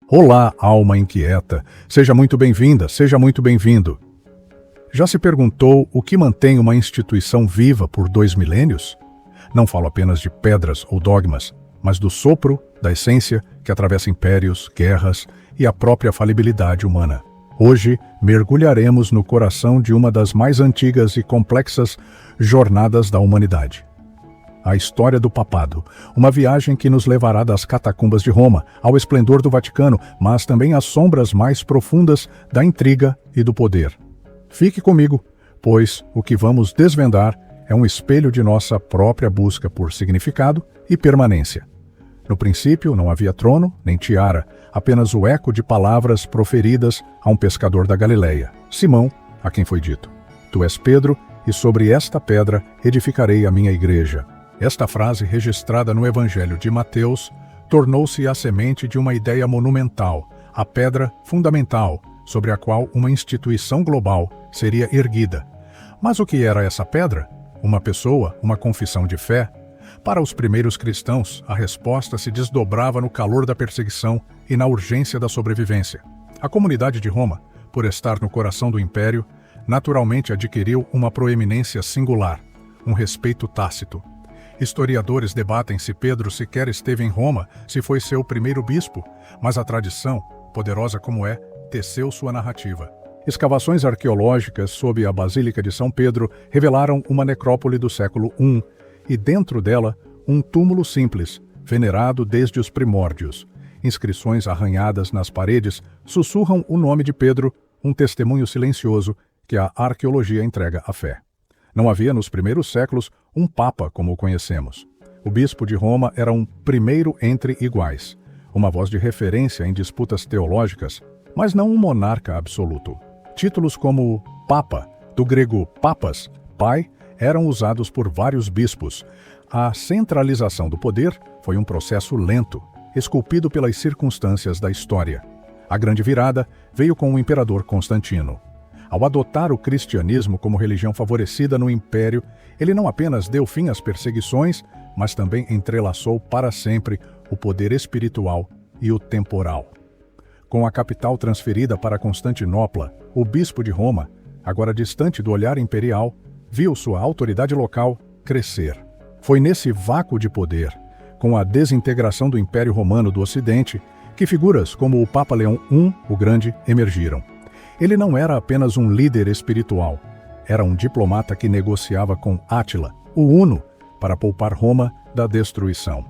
Olá, alma inquieta. Seja muito bem-vinda, seja muito bem-vindo. Já se perguntou o que mantém uma instituição viva por 2 milênios? Não falo apenas de pedras ou dogmas, mas do sopro, da essência que atravessa impérios, guerras e a própria falibilidade humana. Hoje, mergulharemos no coração de uma das mais antigas e complexas jornadas da humanidade. A história do papado, uma viagem que nos levará das catacumbas de Roma ao esplendor do Vaticano, mas também às sombras mais profundas da intriga e do poder. Fique comigo, pois o que vamos desvendar é um espelho de nossa própria busca por significado e permanência. No princípio não havia trono nem tiara, apenas o eco de palavras proferidas a um pescador da Galileia, Simão, a quem foi dito: Tu és Pedro, e sobre esta pedra edificarei a minha igreja. Esta frase, registrada no Evangelho de Mateus, tornou-se a semente de uma ideia monumental, a pedra fundamental, sobre a qual uma instituição global seria erguida. Mas o que era essa pedra? Uma pessoa, uma confissão de fé? Para os primeiros cristãos, a resposta se desdobrava no calor da perseguição e na urgência da sobrevivência. A comunidade de Roma, por estar no coração do império, naturalmente adquiriu uma proeminência singular, um respeito tácito. Historiadores debatem se Pedro sequer esteve em Roma, se foi seu primeiro bispo, mas a tradição, poderosa como é, teceu sua narrativa. Escavações arqueológicas sob a Basílica de São Pedro revelaram uma necrópole do século I, e dentro dela, um túmulo simples, venerado desde os primórdios. Inscrições arranhadas nas paredes sussurram o nome de Pedro, um testemunho silencioso que a arqueologia entrega à fé. Não havia nos primeiros séculos um papa como o conhecemos. O bispo de Roma era um primeiro entre iguais, uma voz de referência em disputas teológicas, mas não um monarca absoluto. Títulos como Papa, do grego papas, pai, eram usados por vários bispos. A centralização do poder foi um processo lento, esculpido pelas circunstâncias da história. A grande virada veio com o imperador Constantino. Ao adotar o cristianismo como religião favorecida no império, ele não apenas deu fim às perseguições, mas também entrelaçou para sempre o poder espiritual e o temporal. Com a capital transferida para Constantinopla, o bispo de Roma, agora distante do olhar imperial, viu sua autoridade local crescer. Foi nesse vácuo de poder, com a desintegração do Império Romano do Ocidente, que figuras como o Papa Leão I, o Grande, emergiram. Ele não era apenas um líder espiritual, era um diplomata que negociava com Átila, o Huno, para poupar Roma da destruição.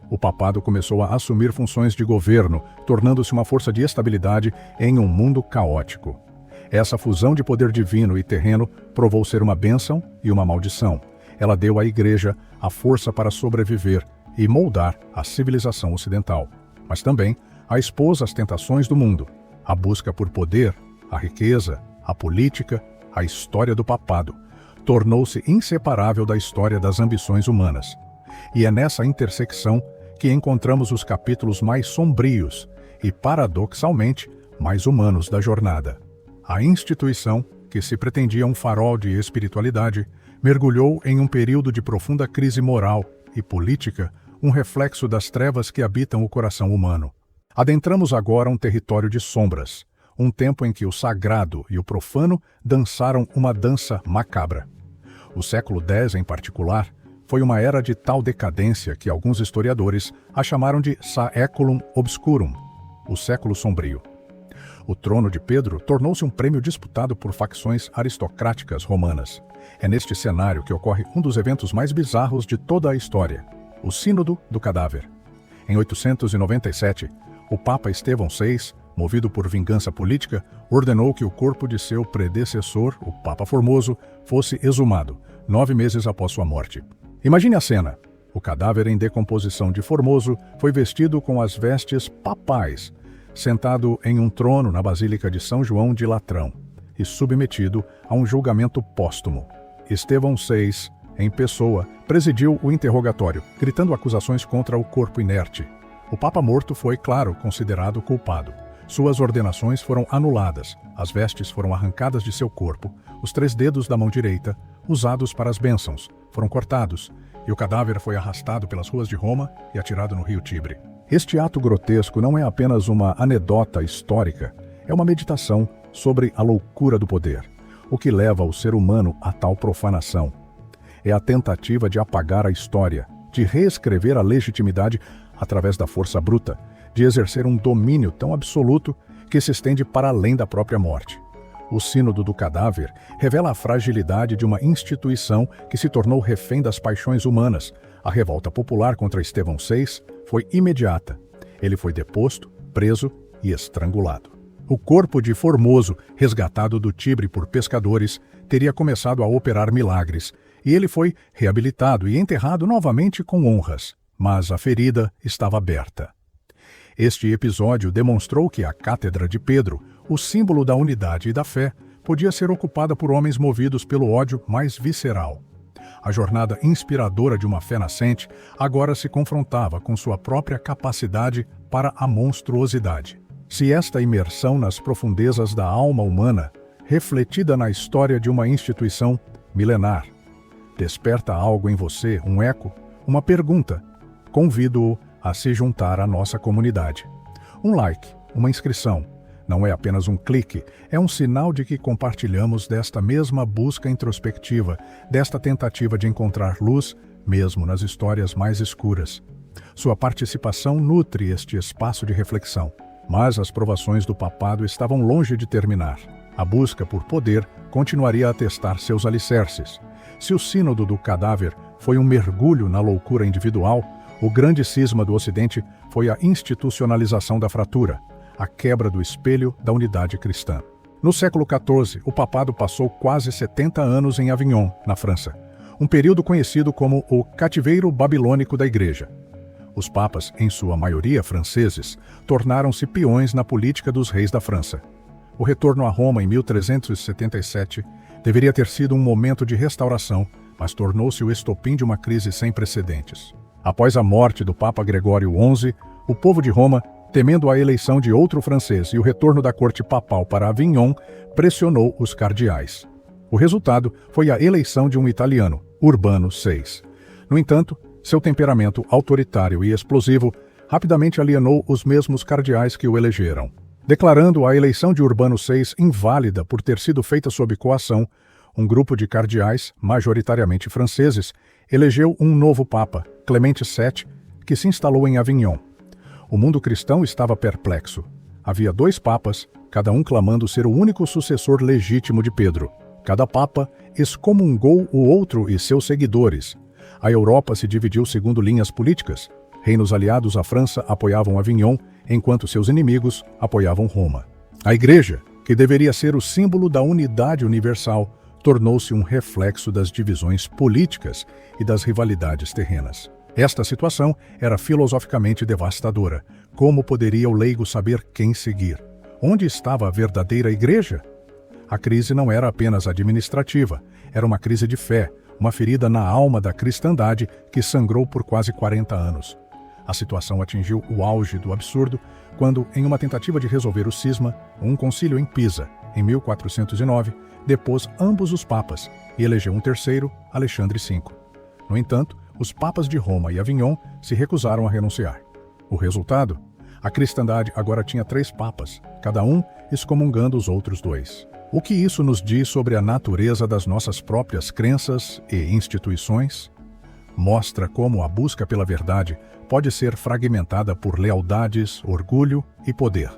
O papado começou a assumir funções de governo, tornando-se uma força de estabilidade em um mundo caótico. Essa fusão de poder divino e terreno provou ser uma bênção e uma maldição. Ela deu à Igreja a força para sobreviver e moldar a civilização ocidental, mas também a expôs às tentações do mundo, a busca por poder, a riqueza, a política, a história do papado, tornou-se inseparável da história das ambições humanas. E é nessa intersecção que encontramos os capítulos mais sombrios e, paradoxalmente, mais humanos da jornada. A instituição, que se pretendia um farol de espiritualidade, mergulhou em um período de profunda crise moral e política, um reflexo das trevas que habitam o coração humano. Adentramos agora um território de sombras, um tempo em que o sagrado e o profano dançaram uma dança macabra. O século X, em particular, foi uma era de tal decadência que alguns historiadores a chamaram de Saeculum Obscurum, o século sombrio. O trono de Pedro tornou-se um prêmio disputado por facções aristocráticas romanas. É neste cenário que ocorre um dos eventos mais bizarros de toda a história, o Sínodo do Cadáver. Em 897, o Papa Estevão VI, movido por vingança política, ordenou que o corpo de seu predecessor, o Papa Formoso, fosse exumado, 9 meses após sua morte. Imagine a cena. O cadáver em decomposição de Formoso foi vestido com as vestes papais, sentado em um trono na Basílica de São João de Latrão e submetido a um julgamento póstumo. Estevão VI, em pessoa, presidiu o interrogatório, gritando acusações contra o corpo inerte. O Papa morto foi, claro, considerado culpado. Suas ordenações foram anuladas, as vestes foram arrancadas de seu corpo, os 3 dedos da mão direita, usados para as bênçãos, foram cortados, e o cadáver foi arrastado pelas ruas de Roma e atirado no rio Tibre. Este ato grotesco não é apenas uma anedota histórica, é uma meditação sobre a loucura do poder, o que leva o ser humano a tal profanação. É a tentativa de apagar a história, de reescrever a legitimidade através da força bruta, de exercer um domínio tão absoluto que se estende para além da própria morte. O Sínodo do Cadáver revela a fragilidade de uma instituição que se tornou refém das paixões humanas. A revolta popular contra Estevão VI foi imediata. Ele foi deposto, preso e estrangulado. O corpo de Formoso, resgatado do Tibre por pescadores, teria começado a operar milagres, e ele foi reabilitado e enterrado novamente com honras, mas a ferida estava aberta. Este episódio demonstrou que a Cátedra de Pedro, o símbolo da unidade e da fé, podia ser ocupada por homens movidos pelo ódio mais visceral. A jornada inspiradora de uma fé nascente agora se confrontava com sua própria capacidade para a monstruosidade. Se esta imersão nas profundezas da alma humana, refletida na história de uma instituição milenar, desperta algo em você, um eco, uma pergunta, convido-o a se juntar à nossa comunidade. Um like, uma inscrição, não é apenas um clique, é um sinal de que compartilhamos desta mesma busca introspectiva, desta tentativa de encontrar luz, mesmo nas histórias mais escuras. Sua participação nutre este espaço de reflexão. Mas as provações do papado estavam longe de terminar. A busca por poder continuaria a testar seus alicerces. Se o Sínodo do Cadáver foi um mergulho na loucura individual, o grande cisma do Ocidente foi a institucionalização da fratura, a quebra do espelho da unidade cristã. No século XIV, o papado passou quase 70 anos em Avignon, na França, um período conhecido como o cativeiro babilônico da Igreja. Os papas, em sua maioria franceses, tornaram-se peões na política dos reis da França. O retorno a Roma em 1377 deveria ter sido um momento de restauração, mas tornou-se o estopim de uma crise sem precedentes. Após a morte do Papa Gregório XI, o povo de Roma, temendo a eleição de outro francês e o retorno da corte papal para Avignon, pressionou os cardeais. O resultado foi a eleição de um italiano, Urbano VI. No entanto, seu temperamento autoritário e explosivo rapidamente alienou os mesmos cardeais que o elegeram. Declarando a eleição de Urbano VI inválida por ter sido feita sob coação, um grupo de cardeais, majoritariamente franceses, elegeu um novo papa, Clemente VII, que se instalou em Avignon. O mundo cristão estava perplexo. Havia 2 papas, cada um clamando ser o único sucessor legítimo de Pedro. Cada papa excomungou o outro e seus seguidores. A Europa se dividiu segundo linhas políticas. Reinos aliados à França apoiavam Avignon, enquanto seus inimigos apoiavam Roma. A Igreja, que deveria ser o símbolo da unidade universal, tornou-se um reflexo das divisões políticas e das rivalidades terrenas. Esta situação era filosoficamente devastadora. Como poderia o leigo saber quem seguir? Onde estava a verdadeira Igreja? A crise não era apenas administrativa, era uma crise de fé, uma ferida na alma da cristandade que sangrou por quase 40 anos. A situação atingiu o auge do absurdo quando, em uma tentativa de resolver o cisma, um concílio em Pisa, em 1409, depôs ambos os papas e elegeu um terceiro, Alexandre V. No entanto, os papas de Roma e Avignon se recusaram a renunciar. O resultado? A cristandade agora tinha 3 papas, cada um excomungando os outros 2. O que isso nos diz sobre a natureza das nossas próprias crenças e instituições? Mostra como a busca pela verdade pode ser fragmentada por lealdades, orgulho e poder.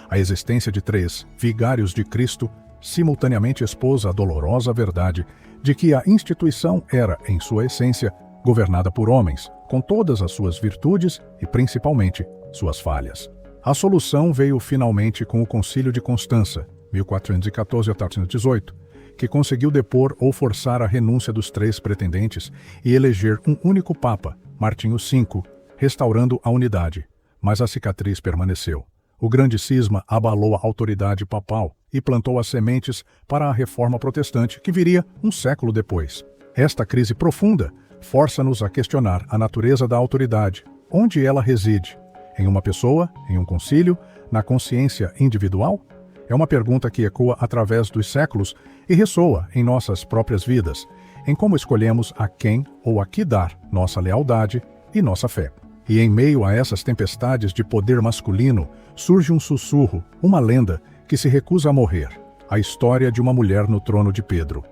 A existência de 3 vigários de Cristo simultaneamente expôs a dolorosa verdade de que a instituição era, em sua essência, governada por homens, com todas as suas virtudes e, principalmente, suas falhas. A solução veio finalmente com o Concílio de Constança, 1414 a 1418, que conseguiu depor ou forçar a renúncia dos 3 pretendentes e eleger um único Papa, Martinho V, restaurando a unidade, mas a cicatriz permaneceu. O grande cisma abalou a autoridade papal e plantou as sementes para a reforma protestante que viria um século depois. Esta crise profunda força-nos a questionar a natureza da autoridade, onde ela reside, em uma pessoa, em um concílio, na consciência individual? É uma pergunta que ecoa através dos séculos e ressoa em nossas próprias vidas, em como escolhemos a quem ou a que dar nossa lealdade e nossa fé. E em meio a essas tempestades de poder masculino, surge um sussurro, uma lenda que se recusa a morrer. A história de uma mulher no trono de Pedro.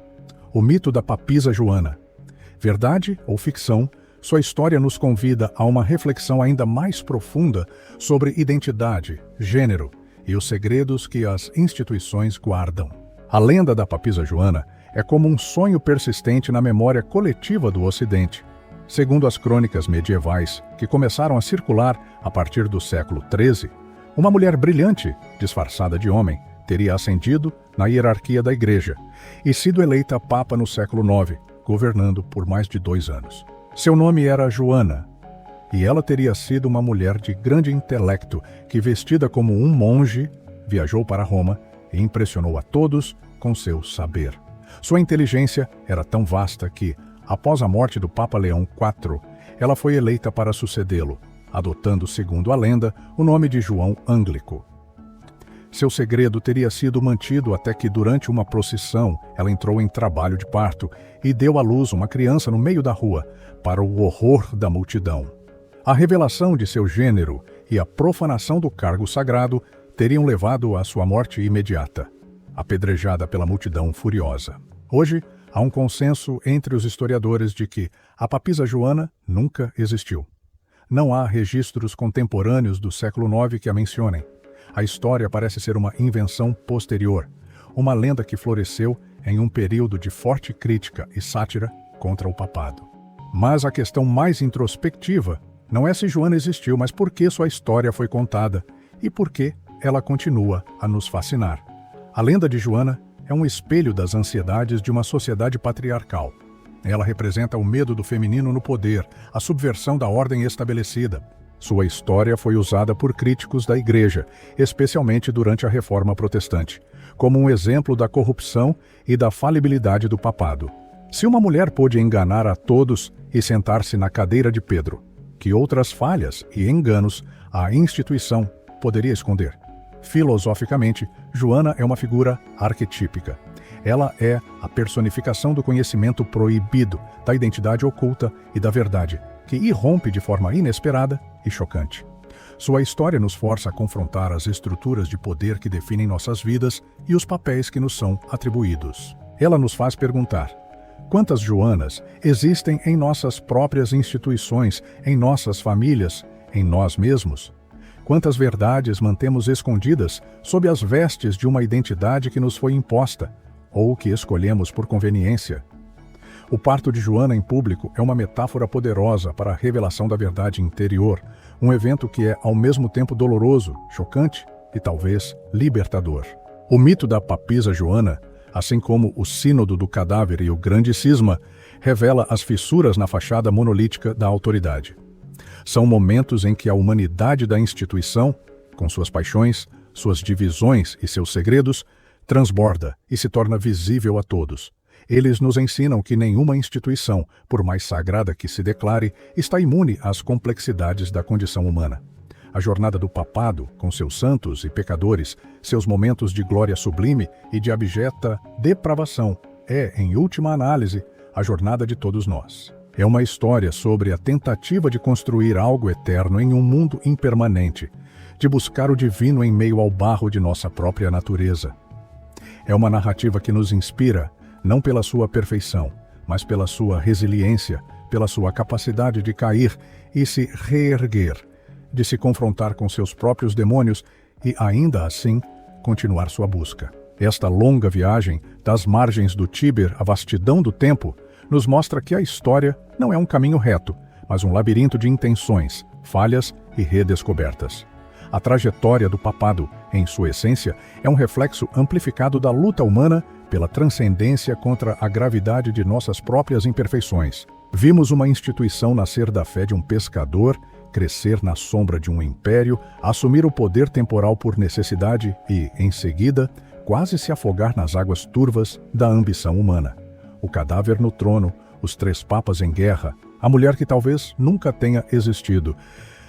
O mito da papisa Joana. Verdade ou ficção, sua história nos convida a uma reflexão ainda mais profunda sobre identidade, gênero e os segredos que as instituições guardam. A lenda da papisa Joana é como um sonho persistente na memória coletiva do Ocidente. Segundo as crônicas medievais, que começaram a circular a partir do século XIII, uma mulher brilhante, disfarçada de homem, teria ascendido na hierarquia da Igreja e sido eleita Papa no século IX, governando por mais de 2 anos. Seu nome era Joana, e ela teria sido uma mulher de grande intelecto que, vestida como um monge, viajou para Roma e impressionou a todos com seu saber. Sua inteligência era tão vasta que, após a morte do Papa Leão IV, ela foi eleita para sucedê-lo, adotando, segundo a lenda, o nome de João Ânglico. Seu segredo teria sido mantido até que, durante uma procissão, ela entrou em trabalho de parto e deu à luz uma criança no meio da rua, para o horror da multidão. A revelação de seu gênero e a profanação do cargo sagrado teriam levado à sua morte imediata, apedrejada pela multidão furiosa. Hoje, há um consenso entre os historiadores de que a papisa Joana nunca existiu. Não há registros contemporâneos do século IX que a mencionem. A história parece ser uma invenção posterior, uma lenda que floresceu em um período de forte crítica e sátira contra o papado. Mas a questão mais introspectiva não é se Joana existiu, mas por que sua história foi contada e por que ela continua a nos fascinar. A lenda de Joana é um espelho das ansiedades de uma sociedade patriarcal. Ela representa o medo do feminino no poder, a subversão da ordem estabelecida. Sua história foi usada por críticos da Igreja, especialmente durante a Reforma Protestante, como um exemplo da corrupção e da falibilidade do papado. Se uma mulher pôde enganar a todos e sentar-se na cadeira de Pedro, que outras falhas e enganos a instituição poderia esconder? Filosoficamente, Joana é uma figura arquetípica. Ela é a personificação do conhecimento proibido, da identidade oculta e da verdade, que irrompe de forma inesperada e chocante. Sua história nos força a confrontar as estruturas de poder que definem nossas vidas e os papéis que nos são atribuídos. Ela nos faz perguntar: quantas Joanas existem em nossas próprias instituições, em nossas famílias, em nós mesmos? Quantas verdades mantemos escondidas sob as vestes de uma identidade que nos foi imposta, ou que escolhemos por conveniência? O parto de Joana em público é uma metáfora poderosa para a revelação da verdade interior, um evento que é ao mesmo tempo doloroso, chocante e talvez libertador. O mito da papisa Joana, assim como o sínodo do cadáver e o grande cisma, revela as fissuras na fachada monolítica da autoridade. São momentos em que a humanidade da instituição, com suas paixões, suas divisões e seus segredos, transborda e se torna visível a todos. Eles nos ensinam que nenhuma instituição, por mais sagrada que se declare, está imune às complexidades da condição humana. A jornada do papado, com seus santos e pecadores, seus momentos de glória sublime e de abjeta depravação, é, em última análise, a jornada de todos nós. É uma história sobre a tentativa de construir algo eterno em um mundo impermanente, de buscar o divino em meio ao barro de nossa própria natureza. É uma narrativa que nos inspira, não pela sua perfeição, mas pela sua resiliência, pela sua capacidade de cair e se reerguer, de se confrontar com seus próprios demônios e, ainda assim, continuar sua busca. Esta longa viagem, das margens do Tíber à vastidão do tempo, nos mostra que a história não é um caminho reto, mas um labirinto de intenções, falhas e redescobertas. A trajetória do papado, em sua essência, é um reflexo amplificado da luta humana pela transcendência contra a gravidade de nossas próprias imperfeições. Vimos uma instituição nascer da fé de um pescador, crescer na sombra de um império, assumir o poder temporal por necessidade e, em seguida, quase se afogar nas águas turvas da ambição humana. O cadáver no trono, os 3 papas em guerra, a mulher que talvez nunca tenha existido.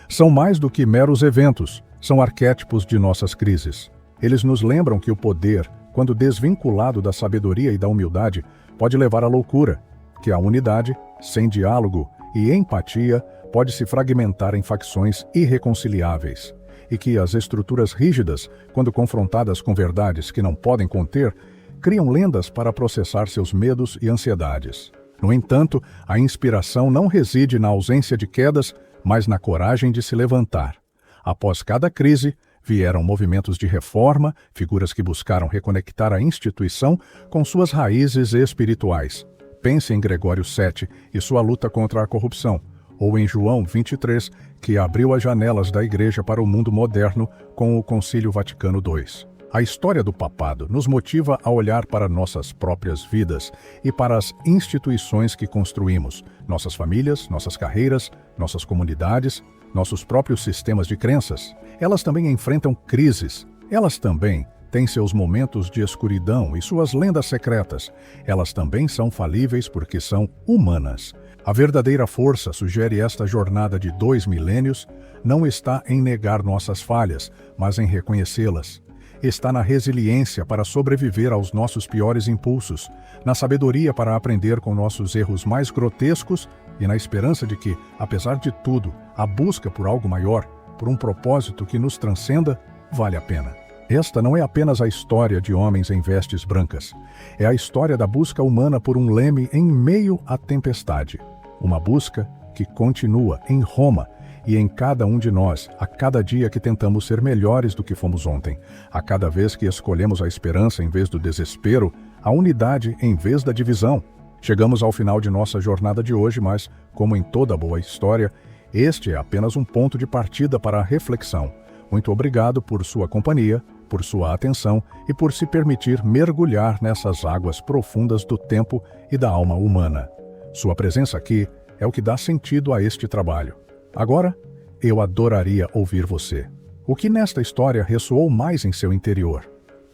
São mais do que meros eventos, são arquétipos de nossas crises. Eles nos lembram que o poder, quando desvinculado da sabedoria e da humildade, pode levar à loucura, que a unidade, sem diálogo e empatia pode se fragmentar em facções irreconciliáveis, e que as estruturas rígidas, quando confrontadas com verdades que não podem conter, criam lendas para processar seus medos e ansiedades. No entanto, a inspiração não reside na ausência de quedas, mas na coragem de se levantar. Após cada crise, vieram movimentos de reforma, figuras que buscaram reconectar a instituição com suas raízes espirituais. Pense em Gregório VII e sua luta contra a corrupção, ou em João 23, que abriu as janelas da Igreja para o mundo moderno com o Concílio Vaticano II. A história do papado nos motiva a olhar para nossas próprias vidas e para as instituições que construímos, nossas famílias, nossas carreiras, nossas comunidades, nossos próprios sistemas de crenças. Elas também enfrentam crises. Elas também têm seus momentos de escuridão e suas lendas secretas. Elas também são falíveis porque são humanas. A verdadeira força, sugere esta jornada de 2 milênios, não está em negar nossas falhas, mas em reconhecê-las. Está na resiliência para sobreviver aos nossos piores impulsos, na sabedoria para aprender com nossos erros mais grotescos e na esperança de que, apesar de tudo, a busca por algo maior, por um propósito que nos transcenda, vale a pena. Esta não é apenas a história de homens em vestes brancas. É a história da busca humana por um leme em meio à tempestade. Uma busca que continua em Roma e em cada um de nós, a cada dia que tentamos ser melhores do que fomos ontem, a cada vez que escolhemos a esperança em vez do desespero, a unidade em vez da divisão. Chegamos ao final de nossa jornada de hoje, mas, como em toda boa história, este é apenas um ponto de partida para a reflexão. Muito obrigado por sua companhia, por sua atenção e por se permitir mergulhar nessas águas profundas do tempo e da alma humana. Sua presença aqui é o que dá sentido a este trabalho. Agora, eu adoraria ouvir você. O que nesta história ressoou mais em seu interior?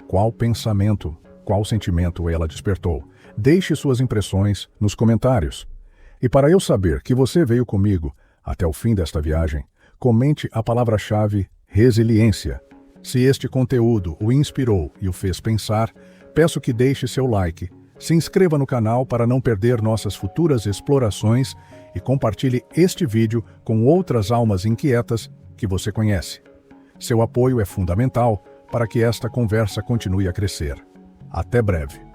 Qual pensamento, qual sentimento ela despertou? Deixe suas impressões nos comentários. E para eu saber que você veio comigo até o fim desta viagem, comente a palavra-chave resiliência. Se este conteúdo o inspirou e o fez pensar, peço que deixe seu like, se inscreva no canal para não perder nossas futuras explorações e compartilhe este vídeo com outras almas inquietas que você conhece. Seu apoio é fundamental para que esta conversa continue a crescer. Até breve.